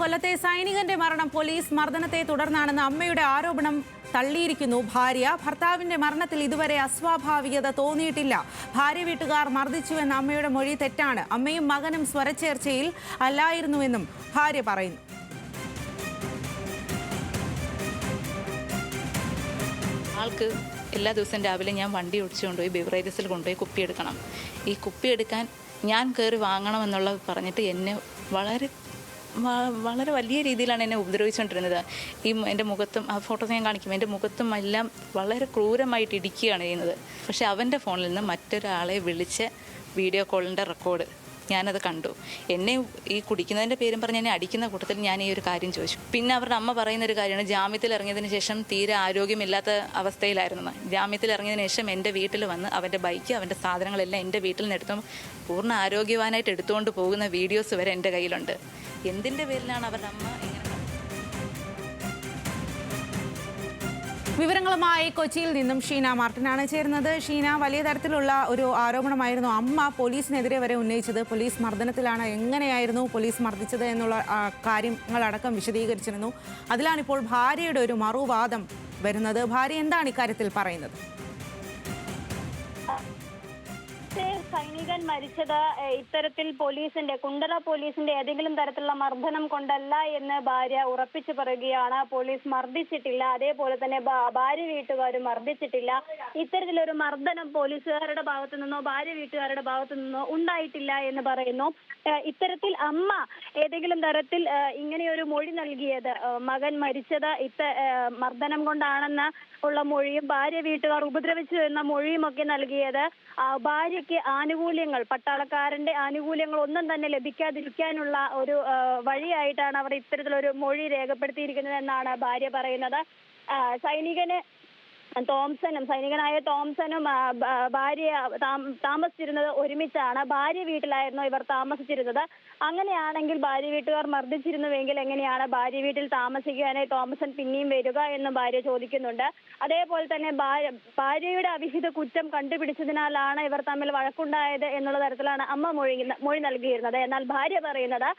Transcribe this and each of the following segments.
കൊല്ലത്തെ സൈനികന്റെ മരണം പോലീസ് മർദ്ദനത്തെ തുടർന്നാണെന്ന് അമ്മയുടെ ആരോപണം തള്ളിയിരിക്കുന്നു ഭാര്യ. ഭർത്താവിന്റെ മരണത്തിൽ ഇതുവരെ അസ്വാഭാവികത തോന്നിയിട്ടില്ല. ഭാര്യ വീട്ടുകാർ മർദ്ദിച്ചുവെന്ന അമ്മയുടെ മൊഴി തെറ്റാണ്. അമ്മയും മകനും സ്വരച്ചേർച്ചയിൽ അല്ലായിരുന്നുവെന്നും ഭാര്യ പറയുന്നു. ആൾക്ക് എല്ലാ ദിവസവും രാവിലെ ഞാൻ വണ്ടി ഓടിച്ചു കൊണ്ടുപോയി ബിവറേജസിൽ കൊണ്ടുപോയി കുപ്പിയെടുക്കണം. ഈ കുപ്പിയെടുക്കാൻ ഞാൻ കയറി വാങ്ങണമെന്നുള്ളത് പറഞ്ഞിട്ട് എന്നെ വളരെ വലിയ രീതിയിലാണ് എന്നെ ഉപദ്രവിച്ചുകൊണ്ടിരുന്നത്. എൻ്റെ മുഖത്തും ആ ഫോട്ടോസ് ഞാൻ കാണിക്കും, എൻ്റെ മുഖത്തും എല്ലാം വളരെ ക്രൂരമായിട്ട് ഇടിക്കുകയാണ് ചെയ്യുന്നത്. പക്ഷേ അവൻ്റെ ഫോണിൽ നിന്ന് മറ്റൊരാളെ വിളിച്ച് വീഡിയോ കോളിൻ്റെ റെക്കോർഡ് ഞാനത് കണ്ടു. എന്നെ ഈ കുടിക്കുന്നതിൻ്റെ പേരും പറഞ്ഞ് എന്നെ അടിക്കുന്ന കൂട്ടത്തിൽ ഞാൻ ഈ ഒരു കാര്യം ചോദിച്ചു. പിന്നെ അവരുടെ അമ്മ പറയുന്നൊരു കാര്യമാണ്, ജാമ്യത്തിൽ ഇറങ്ങിയതിന് ശേഷം തീരെ ആരോഗ്യമില്ലാത്ത അവസ്ഥയിലായിരുന്നു. ജാമ്യത്തിൽ ഇറങ്ങിയതിന് ശേഷം എൻ്റെ വീട്ടിൽ വന്ന് അവൻ്റെ ബൈക്ക് അവൻ്റെ സാധനങ്ങളെല്ലാം എൻ്റെ വീട്ടിൽ നിന്ന് എടുത്തും പൂർണ്ണ ആരോഗ്യവാനായിട്ട് എടുത്തുകൊണ്ട് പോകുന്ന വീഡിയോസ് വരെ എൻ്റെ കയ്യിലുണ്ട്. എന്തിൻ്റെ പേരിലാണ് അവരുടെ അമ്മ ഇങ്ങനെ? വിവരങ്ങളുമായി കൊച്ചിയിൽ നിന്നും ഷീന മാർട്ടിനാണ് ചേരുന്നത്. ഷീന, വലിയ തരത്തിലുള്ള ഒരു ആരോപണമായിരുന്നു അമ്മ പോലീസിനെതിരെ വരെ ഉന്നയിച്ചത്. പോലീസ് മർദ്ദനത്തിലാണ്, എങ്ങനെയായിരുന്നു പോലീസ് മർദ്ദിച്ചത് എന്നുള്ള കാര്യങ്ങളടക്കം വിശദീകരിച്ചിരുന്നു. അതിലാണിപ്പോൾ ഭാര്യയുടെ ഒരു മറുവാദം വരുന്നത്. ഭാര്യ എന്താണ് ഇക്കാര്യത്തിൽ പറയുന്നത്? സൈനികൻ മരിച്ചത് ഇത്തരത്തിൽ കുണ്ടറ പോലീസിന്റെ ഏതെങ്കിലും തരത്തിലുള്ള മർദ്ദനം കൊണ്ടല്ല എന്ന് ഭാര്യ ഉറപ്പിച്ചു പറയുകയാണ്. പോലീസ് മർദ്ദിച്ചിട്ടില്ല, അതേപോലെ തന്നെ ഭാര്യ വീട്ടുകാരും മർദ്ദിച്ചിട്ടില്ല. ഇത്തരത്തിലൊരു മർദ്ദനം പോലീസുകാരുടെ ഭാഗത്തു നിന്നോ ഭാര്യ വീട്ടുകാരുടെ ഭാഗത്തു നിന്നോ ഉണ്ടായിട്ടില്ല എന്ന് പറയുന്നു. ഇത്തരത്തിൽ അമ്മ ഏതെങ്കിലും തരത്തിൽ ഇങ്ങനെയൊരു മൊഴി നൽകിയത്, മകൻ മരിച്ചത് മർദ്ദനം കൊണ്ടാണെന്ന് ഉള്ള മൊഴിയും ഭാര്യ വീട്ടുകാർ ഉപദ്രവിച്ചു എന്ന മൊഴിയും ഒക്കെ നൽകിയത് ഭാര്യയ്ക്ക് ആനുകൂല്യങ്ങൾ, പട്ടാളക്കാരന്റെ ആനുകൂല്യങ്ങൾ ഒന്നും തന്നെ ലഭിക്കാതിരിക്കാനുള്ള ഒരു വഴിയായിട്ടാണ് അവർ ഇത്തരത്തിലൊരു മൊഴി രേഖപ്പെടുത്തിയിരിക്കുന്നത് എന്നാണ് ഭാര്യ പറയുന്നത്. സൈനികനായ തോംസനും ഭാര്യ താമസിച്ചിരുന്നത് ഒരുമിച്ചാണ്. ഭാര്യ വീട്ടിലായിരുന്നു ഇവർ താമസിച്ചിരുന്നത്. അങ്ങനെയാണെങ്കിൽ ഭാര്യ വീട്ടുകാർ മർദ്ദിച്ചിരുന്നുവെങ്കിൽ എങ്ങനെയാണ് ഭാര്യ വീട്ടിൽ താമസിക്കാനായി തോമസൻ പിന്നെയും വരിക എന്ന് ഭാര്യ ചോദിക്കുന്നുണ്ട്. അതേപോലെ തന്നെ ഭാര്യയുടെ അവിഹിത കുറ്റം കണ്ടുപിടിച്ചതിനാലാണ് ഇവർ തമ്മിൽ വഴക്കുണ്ടായത് എന്നുള്ള തരത്തിലാണ് അമ്മ മൊഴി നൽകിയിരുന്നത്. എന്നാൽ ഭാര്യ പറയുന്നത്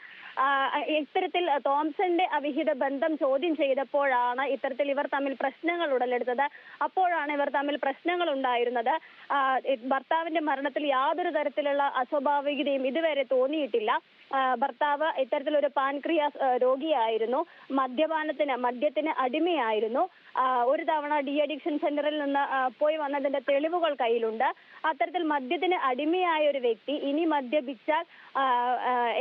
ഇത്തരത്തിൽ തോംസന്റെ അവിഹിത ബന്ധം ചോദ്യം ചെയ്തപ്പോഴാണ് ഇത്തരത്തിൽ ഇവർ തമ്മിൽ പ്രശ്നങ്ങൾ ഉടലെടുത്തത്. അപ്പോഴാണ് ഇവർ തമ്മിൽ പ്രശ്നങ്ങൾ ഉണ്ടായിരുന്നത്. ഭർത്താവിന്റെ മരണത്തിൽ യാതൊരു തരത്തിലുള്ള അസ്വാഭാവികതയും ഇതുവരെ തോന്നിയിട്ടില്ല. ഭർത്താവ് ഇത്തരത്തിലൊരു പാൻക്രിയാസ് രോഗിയായിരുന്നു, മദ്യത്തിന് അടിമയായിരുന്നു. ഒരു തവണ ഡി അഡിക്ഷൻ സെന്ററിൽ നിന്ന് പോയി വന്നതിന്റെ തെളിവുകൾ കയ്യിലുണ്ട്. അത്തരത്തിൽ മദ്യത്തിന് അടിമയായ ഒരു വ്യക്തി ഇനി മദ്യപിച്ചാൽ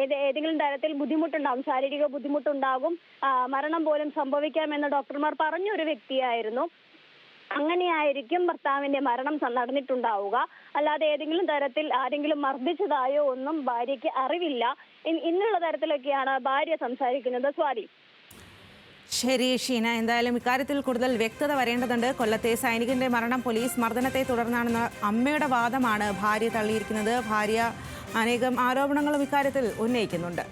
ഏതെങ്കിലും തരത്തിൽ ബുദ്ധിമുട്ടുണ്ടാകും, ശാരീരിക ബുദ്ധിമുട്ടുണ്ടാകും, മരണം പോലും സംഭവിക്കാമെന്ന് ഡോക്ടർമാർ പറഞ്ഞൊരു വ്യക്തിയായിരുന്നു. അങ്ങനെയായിരിക്കും ഭർത്താവിന്റെ മരണം നടന്നിട്ടുണ്ടാവുക. അല്ലാതെ ഏതെങ്കിലും തരത്തിൽ ആരെങ്കിലും മർദ്ദിച്ചതായോ ഒന്നും ഭാര്യയ്ക്ക് അറിവില്ല. ഇന്നുള്ള തരത്തിലൊക്കെയാണ് ഭാര്യ സംസാരിക്കുന്നത്. സ്വാതി. ശരി ഷീന, എന്തായാലും ഇക്കാര്യത്തിൽ കൂടുതൽ വ്യക്തത വരേണ്ടതുണ്ട്. കൊല്ലത്തെ സൈനികന്റെ മരണം പോലീസ് മർദ്ദനത്തെ തുടർന്നാണെന്ന അമ്മയുടെ വാദമാണ് ഭാര്യ തള്ളിയിരിക്കുന്നത്. ഭാര്യ അനേകം ആരോപണങ്ങളും ഇക്കാര്യത്തിൽ ഉന്നയിക്കുന്നുണ്ട്.